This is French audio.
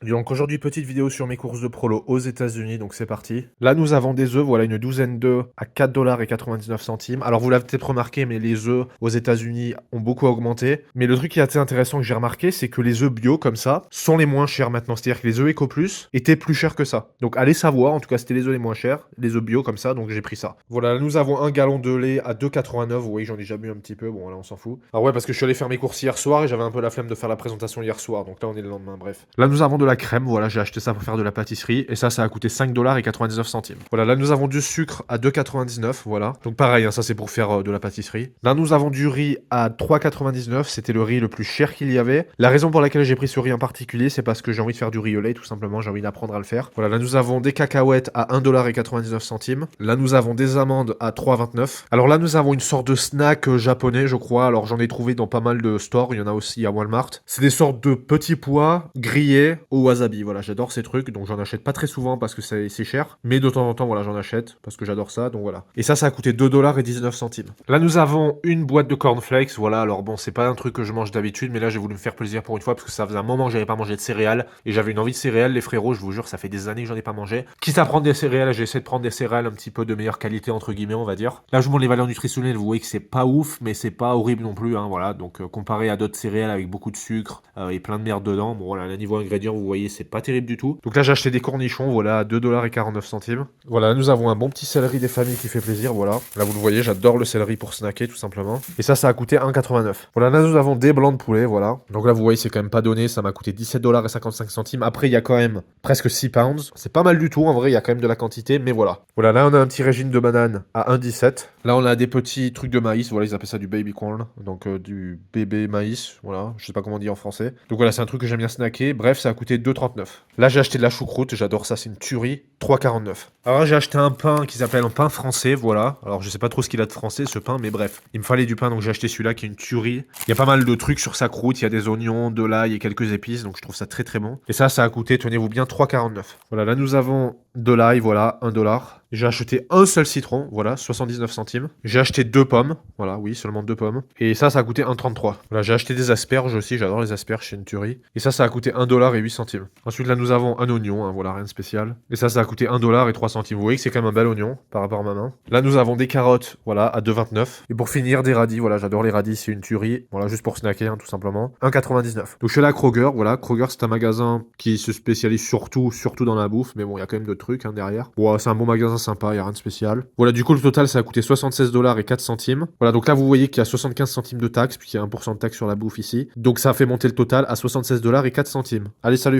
Donc aujourd'hui, petite vidéo sur mes courses de prolo aux États-Unis, donc c'est parti. Là, nous avons des œufs, voilà une douzaine d'œufs à 4,99 $. Alors vous l'avez peut-être remarqué, mais les œufs aux États-Unis ont beaucoup augmenté. Mais le truc qui est assez intéressant que j'ai remarqué, c'est que les œufs bio comme ça sont les moins chers maintenant. C'est-à-dire que les œufs EcoPlus étaient plus chers que ça. Donc allez savoir, en tout cas c'était les œufs les moins chers, les œufs bio comme ça, donc j'ai pris ça. Voilà, là, nous avons un gallon de lait à 2,89 €. Vous voyez, j'en ai déjà bu un petit peu, bon là on s'en fout. Alors ouais, parce que je suis allé faire mes courses hier soir et j'avais un peu la flemme de faire la présentation hier soir, donc là on est le lendemain, bref. Là nous avons de la crème, voilà, j'ai acheté ça pour faire de la pâtisserie, et ça a coûté 5,99 $. Voilà, là nous avons du sucre à 2,99 €, voilà. Donc pareil, hein, ça c'est pour faire de la pâtisserie. Là nous avons du riz à 3,99 €, c'était le riz le plus cher qu'il y avait. La raison pour laquelle j'ai pris ce riz en particulier, c'est parce que j'ai envie de faire du riz au lait, tout simplement, j'ai envie d'apprendre à le faire. Voilà, là nous avons des cacahuètes à 1,99 $. Là nous avons des amandes à 3,29 €. Alors là nous avons une sorte de snack japonais, je crois. Alors j'en ai trouvé dans pas mal de stores, il y en a aussi à Walmart. C'est des sortes de petits pois grillés au wasabi. Voilà, j'adore ces trucs, donc j'en achète pas très souvent parce que c'est cher, mais de temps en temps, voilà, j'en achète parce que j'adore ça, donc voilà. Et ça a coûté 2,19 $. Là, nous avons une boîte de cornflakes, voilà. Alors bon, c'est pas un truc que je mange d'habitude, mais là, j'ai voulu me faire plaisir pour une fois parce que ça faisait un moment que j'avais pas mangé de céréales et j'avais une envie de céréales, les frérots. Je vous jure, ça fait des années que j'en ai pas mangé. Quitte à prendre des céréales, j'ai essayé de prendre des céréales un petit peu de meilleure qualité entre guillemets, on va dire. Là, je vous montre les valeurs nutritionnelles. Vous voyez que c'est pas ouf, mais c'est pas horrible non plus, hein, voilà. Donc comparé à d'autres céréales avec beaucoup de sucre et plein de merde dedans, bon voilà, niveau ingrédients, vous voyez, c'est pas terrible du tout. Donc là, j'ai acheté des cornichons, voilà, à 2,49 $. Voilà, nous avons un bon petit céleri des familles qui fait plaisir, voilà. Là, vous le voyez, j'adore le céleri pour snacker, tout simplement. Et ça a coûté 1,89 €. Voilà, là, nous avons des blancs de poulet, voilà. Donc là, vous voyez, c'est quand même pas donné, ça m'a coûté 17,55 $. Après, il y a quand même presque 6 pounds. C'est pas mal du tout, en vrai, il y a quand même de la quantité, mais voilà. Voilà, là, on a un petit régime de banane à 1,17 €. Là, on a des petits trucs de maïs, voilà, ils appellent ça du baby corn, donc du bébé maïs, voilà, je sais pas comment on dit en français. Donc voilà, c'est un truc que j'aime bien snacker. Bref, ça a coûté 2,39 €. Là, j'ai acheté de la choucroute, j'adore ça, c'est une tuerie, 3,49 €. Alors là, j'ai acheté un pain qui s'appelle un pain français, voilà. Alors je sais pas trop ce qu'il a de français, ce pain, mais bref. Il me fallait du pain, donc j'ai acheté celui-là qui est une tuerie. Il y a pas mal de trucs sur sa croûte, il y a des oignons, de l'ail et quelques épices, donc je trouve ça très très bon. Et ça a coûté, tenez-vous bien, 3,49 €. Voilà, là nous avons de l'ail, voilà, 1 $. J'ai acheté un seul citron, voilà, 79 centimes. J'ai acheté 2 pommes, voilà, oui, seulement 2 pommes. Et ça a coûté 1,33 €. Voilà, j'ai acheté des asperges aussi, j'adore les asperges, c'est une tuerie. Et ça a coûté 1,08 $. Ensuite, là, nous avons un oignon, hein, voilà, rien de spécial. Et ça a coûté 1,03 $. Vous voyez que c'est quand même un bel oignon par rapport à ma main. Là, nous avons des carottes, voilà, à 2,29 €. Et pour finir, des radis, voilà, j'adore les radis, c'est une tuerie. Voilà, juste pour snacker, hein, tout simplement. 1,99 €. Donc, je suis allé à Kroger, voilà. Kroger, c'est un magasin qui se spécialise surtout dans la bouffe, mais bon, il y a quand même d'autres trucs, hein, derrière. Bon, c'est un bon magasin sympa, il y a rien de spécial. Voilà, du coup, le total, ça a coûté 76,04 $. Voilà, donc là, vous voyez qu'il y a 75 centimes de taxes, puis qu'il y a 1% de taxe sur la bouffe ici. Donc, ça a fait monter le total à 76,04 $. Allez, salut!